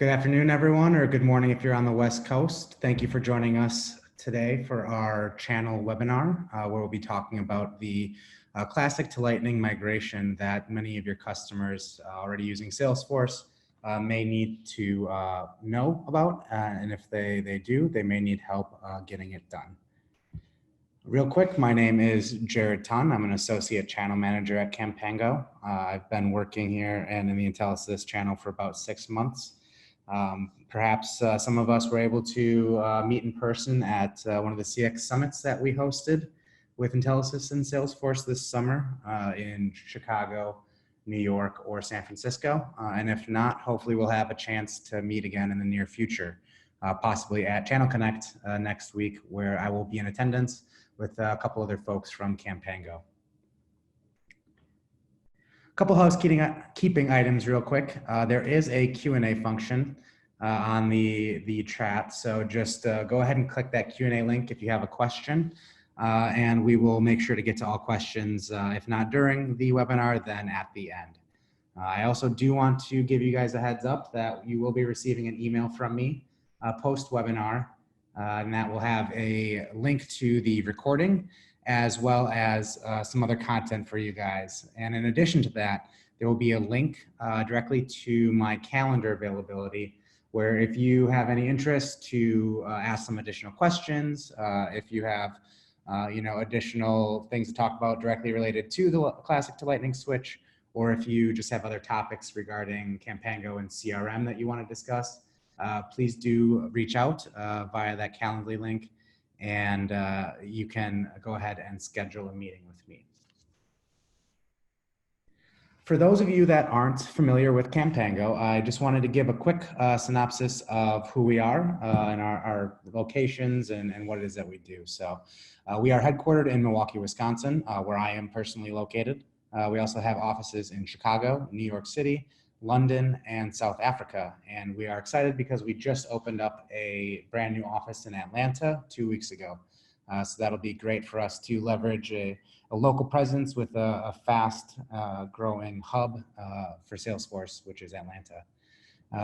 Good afternoon, everyone, or good morning if you're on the West Coast. Thank you for joining us today for our channel webinar, where we'll be talking about the classic to Lightning migration that many of your customers already using Salesforce may need to know about. And if they do, they may need help getting it done. Real quick, my name is Jared Tunn. I'm an associate channel manager at Campango. I've been working here and in the Intellisys channel for about 6 months. Perhaps some of us were able to meet in person at one of the CX summits that we hosted with Intellisys and Salesforce this summer in Chicago, New York, or San Francisco. And if not, hopefully we'll have a chance to meet again in the near future, possibly at Channel Connect next week, where I will be in attendance with a couple other folks from Campango. Couple housekeeping items real quick. There is a Q&A function on the chat. So just go ahead and click that Q&A link if you have a question, and we will make sure to get to all questions, if not during the webinar, then at the end. I also do want to give you guys a heads up that you will be receiving an email from me post-webinar, and that will have a link to the recording as well as some other content for you guys. And in addition to that, there will be a link directly to my calendar availability, where if you have any interest to ask some additional questions, if you have additional things to talk about directly related to the Classic to Lightning switch, or if you just have other topics regarding Campango and CRM that you want to discuss, please do reach out via that Calendly link, and you can go ahead and schedule a meeting with me. For those of you that aren't familiar with Campango, I just wanted to give a quick synopsis of who we are and our locations and what it is that we do. So we are headquartered in Milwaukee, Wisconsin, where I am personally located. We also have offices in Chicago, New York City, London, and South Africa. And we are excited because we just opened up a brand new office in Atlanta 2 weeks ago. So that'll be great for us to leverage a local presence with a fast growing hub for Salesforce, which is Atlanta.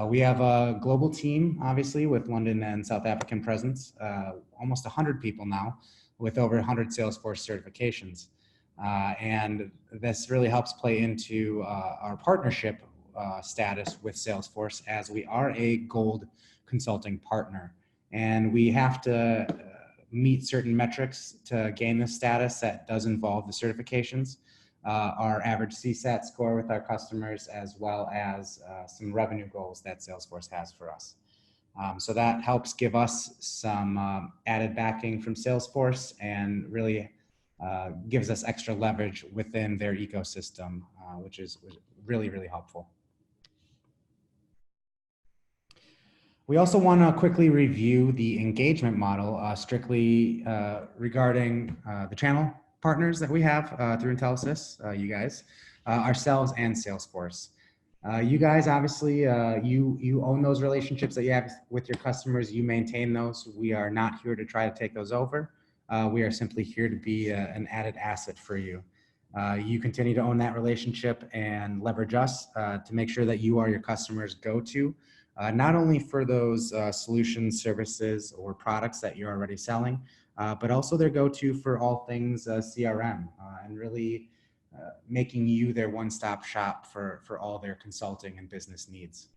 We have a global team, obviously, with London and South African presence, almost 100 people now, with over 100 Salesforce certifications. And this really helps play into our partnership status with Salesforce, as we are a gold consulting partner. And we have to meet certain metrics to gain this status that does involve the certifications, our average CSAT score with our customers, as well as some revenue goals that Salesforce has for us. So that helps give us some added backing from Salesforce and really gives us extra leverage within their ecosystem, which is really, really helpful. We also want to quickly review the engagement model strictly regarding the channel partners that we have through Intellisys, you guys, ourselves, and Salesforce. You guys, obviously, you own those relationships that you have with your customers. You maintain those. We are not here to try to take those over. We are simply here to be an added asset for you. You continue to own that relationship and leverage us to make sure that you are your customers' go-to. Not only for those solutions, services, or products that you're already selling, but also their go-to for all things CRM, and really making you their one-stop shop for all their consulting and business needs.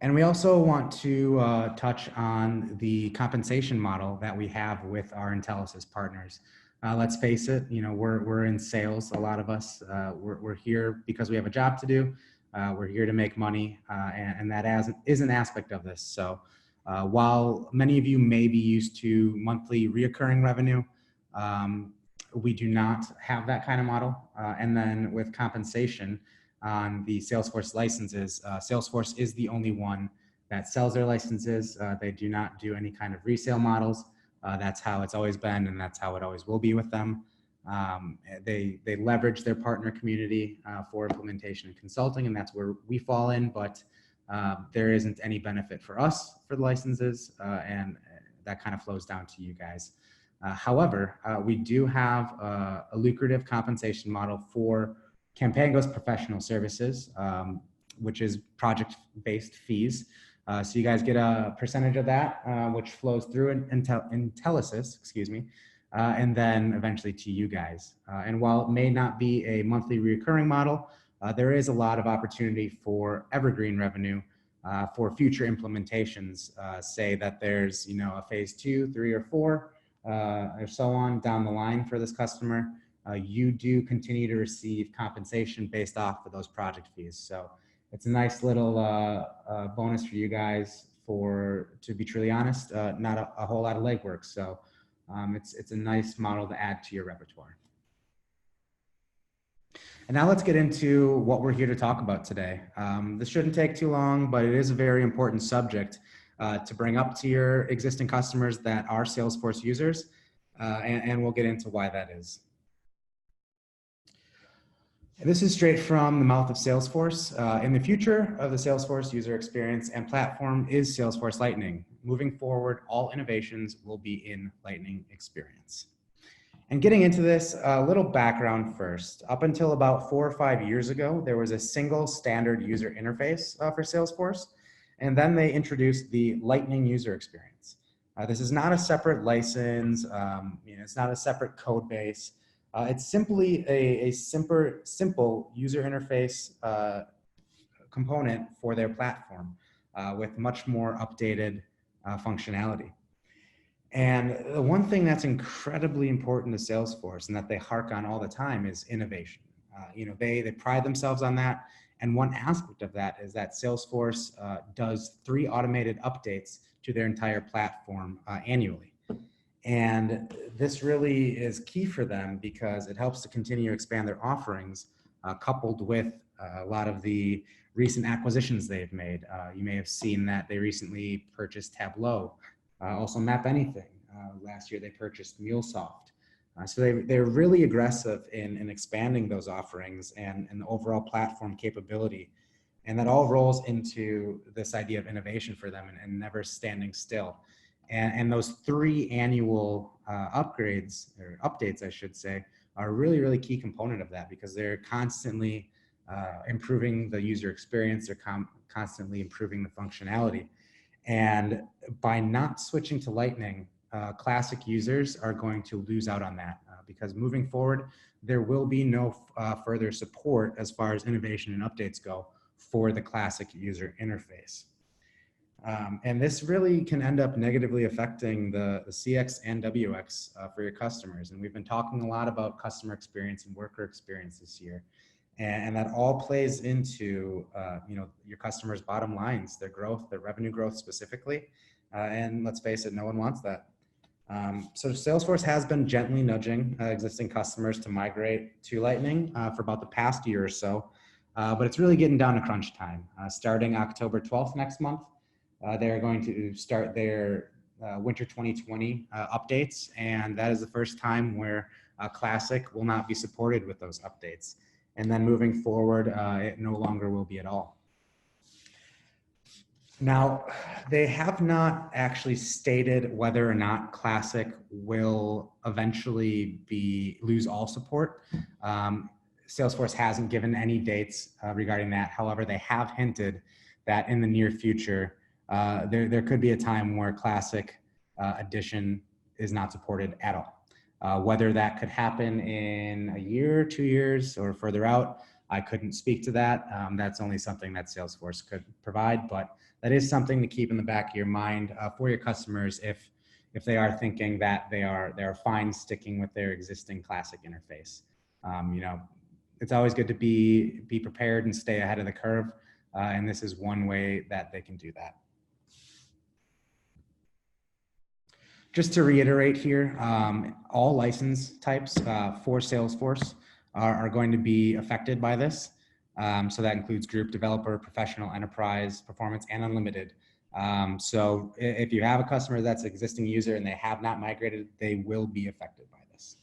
And we also want to touch on the compensation model that we have with our Intellisys partners. Let's face it, we're in sales, a lot of us. We're here because we have a job to do. We're here to make money, and that is an aspect of this. So while many of you may be used to monthly reoccurring revenue, we do not have that kind of model. And then with compensation on the Salesforce licenses, Salesforce is the only one that sells their licenses. They do not do any kind of resale models. That's how it's always been, and that's how it always will be with them. They leverage their partner community for implementation and consulting, and that's where we fall in, but there isn't any benefit for us for the licenses, and that kind of flows down to you guys. However, we do have a lucrative compensation model for Campango's professional services. which is project-based fees. So you guys get a percentage of that, which flows through Intelisys, excuse me, and then eventually to you guys. And while it may not be a monthly recurring model, there is a lot of opportunity for evergreen revenue for future implementations. Say that there's a phase 2, 3, or 4, or so on down the line for this customer. You do continue to receive compensation based off of those project fees. So it's a nice little bonus for you guys to be truly honest, not a whole lot of legwork. So it's a nice model to add to your repertoire. And now let's get into what we're here to talk about today. This shouldn't take too long, but it is a very important subject to bring up to your existing customers that are Salesforce users, and we'll get into why that is. This is straight from the mouth of Salesforce. In the future of the Salesforce user experience and platform is Salesforce Lightning. Moving forward, all innovations will be in Lightning experience. And getting into this, a little background first. Up until about 4 or 5 years ago, there was a single standard user interface for Salesforce, and then they introduced the Lightning user experience. This is not a separate license, it's not a separate code base. It's simply a simple user interface component for their platform with much more updated functionality. And the one thing that's incredibly important to Salesforce and that they hark on all the time is innovation. They pride themselves on that. And one aspect of that is that Salesforce does 3 automated updates to their entire platform annually. And this really is key for them because it helps to continue to expand their offerings, coupled with a lot of the recent acquisitions they've made. You may have seen that they recently purchased Tableau, also Map Anything. Last year they purchased MuleSoft. So they're really aggressive in expanding those offerings and the overall platform capability. And that all rolls into this idea of innovation for them and never standing still. And those 3 annual upgrades, or updates, I should say, are a really, really key component of that because they're constantly improving the user experience. They're constantly improving the functionality. And by not switching to Lightning, classic users are going to lose out on that because moving forward, there will be no further support as far as innovation and updates go for the classic user interface. And this really can end up negatively affecting the CX and WX for your customers. And we've been talking a lot about customer experience and worker experience this year. And that all plays into your customers' bottom lines, their growth, their revenue growth specifically. And let's face it, no one wants that. So Salesforce has been gently nudging existing customers to migrate to Lightning for about the past year or so. But it's really getting down to crunch time. Starting October 12th next month, they're going to start their winter 2020 updates. And that is the first time where Classic will not be supported with those updates. And then moving forward, it no longer will be at all. Now, they have not actually stated whether or not Classic will eventually lose all support. Salesforce hasn't given any dates regarding that. However, they have hinted that in the near future, there could be a time where Classic Edition is not supported at all. Whether that could happen in a year, 2 years, or further out, I couldn't speak to that. That's only something that Salesforce could provide, but that is something to keep in the back of your mind for your customers if they are thinking that they are fine sticking with their existing Classic interface. It's always good to be prepared and stay ahead of the curve, and this is one way that they can do that. Just to reiterate here, all license types for Salesforce are going to be affected by this. So that includes group, developer, professional, enterprise, performance, and unlimited. So if you have a customer that's an existing user and they have not migrated, they will be affected by this.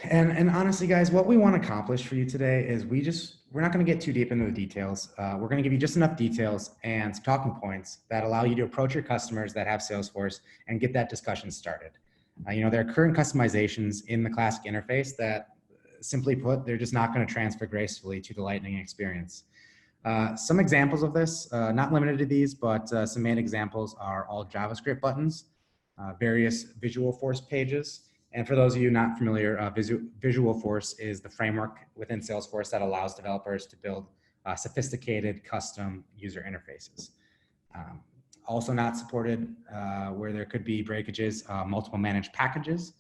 And honestly, guys, what we want to accomplish for you today is we're not going to get too deep into the details. We're going to give you just enough details and some talking points that allow you to approach your customers that have Salesforce and get that discussion started. There are current customizations in the Classic interface that simply put, they're just not going to transfer gracefully to the Lightning experience. Some examples of this, not limited to these, but some main examples are all JavaScript buttons, various Visualforce pages. And for those of you not familiar, Visualforce is the framework within Salesforce that allows developers to build sophisticated custom user interfaces. Also not supported where there could be breakages, multiple managed packages,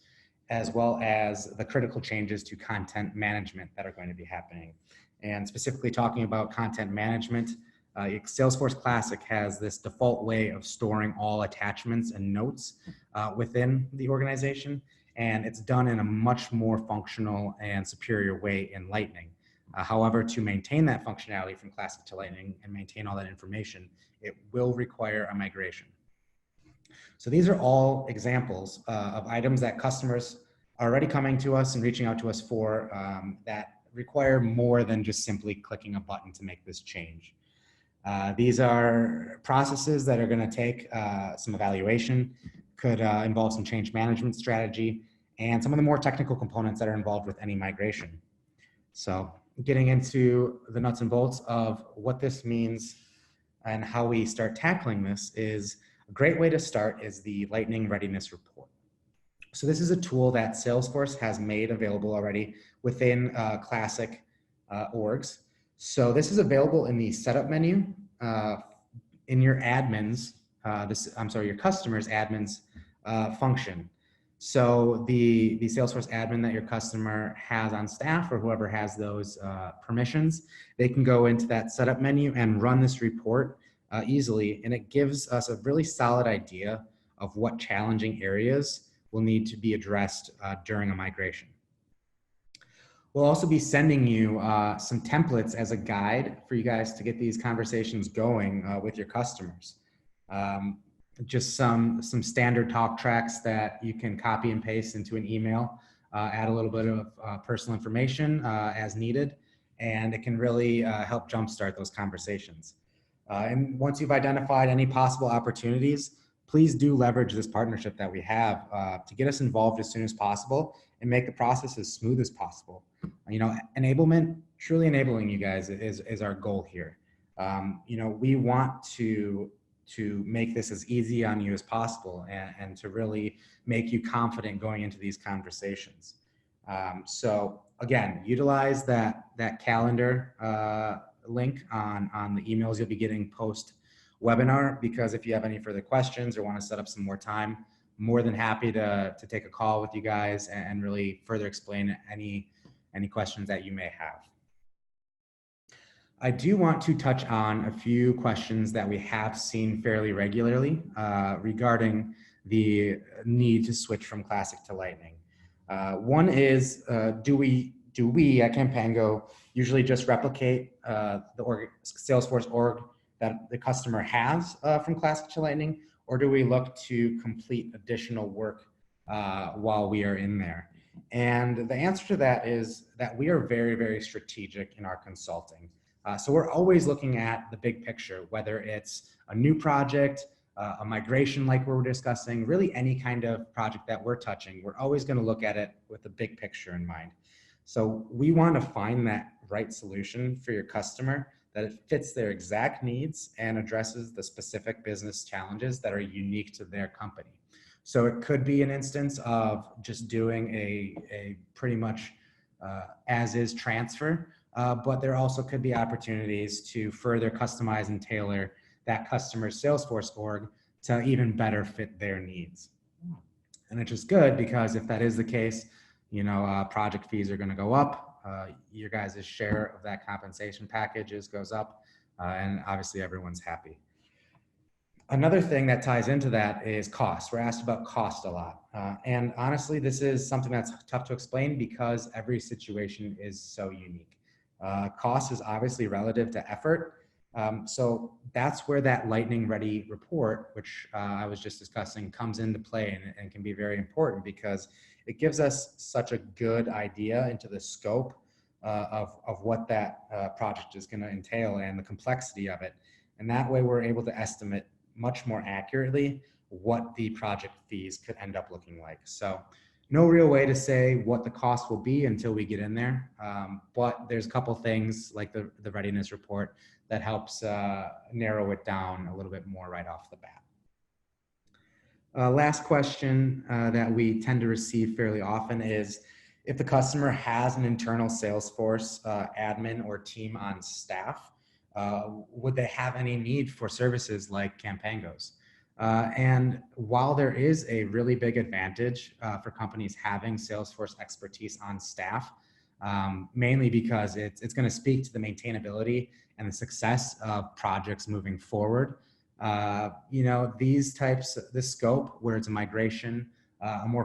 as well as the critical changes to content management that are going to be happening. And specifically talking about content management, Salesforce Classic has this default way of storing all attachments and notes within the organization, and it's done in a much more functional and superior way in Lightning. However, to maintain that functionality from Classic to Lightning and maintain all that information, it will require a migration. So these are all examples of items that customers are already coming to us and reaching out to us for that require more than just simply clicking a button to make this change. These are processes that are going to take some evaluation, could involve some change management strategy, and some of the more technical components that are involved with any migration. So getting into the nuts and bolts of what this means and how we start tackling this is a great way to start is the Lightning Readiness Report. So this is a tool that Salesforce has made available already within Classic orgs. So this is available in the setup menu in your admins, your customers admins function. So the Salesforce admin that your customer has on staff or whoever has those permissions, they can go into that setup menu and run this report easily. And it gives us a really solid idea of what challenging areas will need to be addressed during a migration. We'll also be sending you some templates as a guide for you guys to get these conversations going with your customers. Just some standard talk tracks that you can copy and paste into an email, add a little bit of personal information as needed, and it can really help jumpstart those conversations. And once you've identified any possible opportunities, please do leverage this partnership that we have to get us involved as soon as possible and make the process as smooth as possible. You know, enablement, truly enabling you guys is our goal here. You know, we want to make this as easy on you as possible and to really make you confident going into these conversations. So again, utilize that calendar link on the emails you'll be getting post webinar, because if you have any further questions or want to set up some more time, more than happy to take a call with you guys and really further explain any questions that you may have. I do want to touch on a few questions that we have seen fairly regularly regarding the need to switch from Classic to Lightning. One is, do we at Campango usually just replicate the Salesforce org that the customer has from Classic to Lightning, or do we look to complete additional work while we are in there? And the answer to that is that we are very, very strategic in our consulting. So we're always looking at the big picture, whether it's a new project, a migration like we're discussing, really any kind of project that we're touching, we're always going to look at it with the big picture in mind. So we want to find that right solution for your customer, that it fits their exact needs and addresses the specific business challenges that are unique to their company. So it could be an instance of just doing a pretty much as-is transfer, but there also could be opportunities to further customize and tailor that customer's Salesforce org to even better fit their needs. And it's just good because if that is the case, you know, project fees are going to go up. Your guys' share of that compensation packages goes up, and obviously everyone's happy. Another thing that ties into that is cost. We're asked about cost a lot. And honestly, this is something that's tough to explain because every situation is so unique. Cost is obviously relative to effort. So that's where that Lightning Ready report, which I was just discussing, comes into play and can be very important because it gives us such a good idea into the scope of what that project is going to entail and the complexity of it. And that way we're able to estimate much more accurately what the project fees could end up looking like. So, no real way to say what the cost will be until we get in there. But there's a couple things like the readiness report that helps narrow it down a little bit more right off the bat. Last question that we tend to receive fairly often is if the customer has an internal Salesforce admin or team on staff, would they have any need for services like Campangos? And while there is a really big advantage for companies having Salesforce expertise on staff, mainly because it's going to speak to the maintainability and the success of projects moving forward. You know, these types, this scope where it's a migration, a more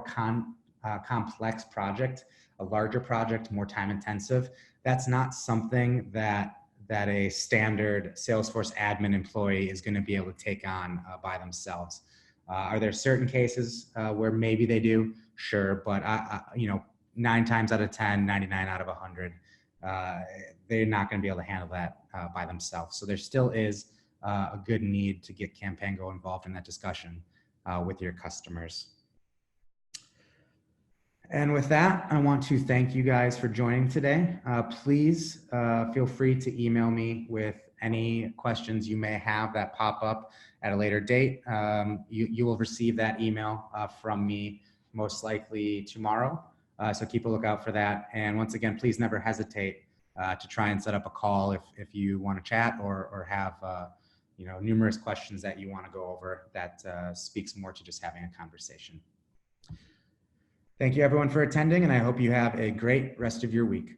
complex project, a larger project, more time intensive, that's not something that a standard Salesforce admin employee is going to be able to take on by themselves. Are there certain cases where maybe they do? Sure, but you know, 9 times out of 10, 99 out of 100, they're not going to be able to handle that by themselves. So there still is a good need to get Campango involved in that discussion with your customers. And with that, I want to thank you guys for joining today. Please feel free to email me with any questions you may have that pop up at a later date. You will receive that email from me most likely tomorrow. So keep a lookout for that. And once again, please never hesitate to try and set up a call if you want to chat or have you know, numerous questions that you want to go over that speaks more to just having a conversation. Thank you everyone for attending, and I hope you have a great rest of your week.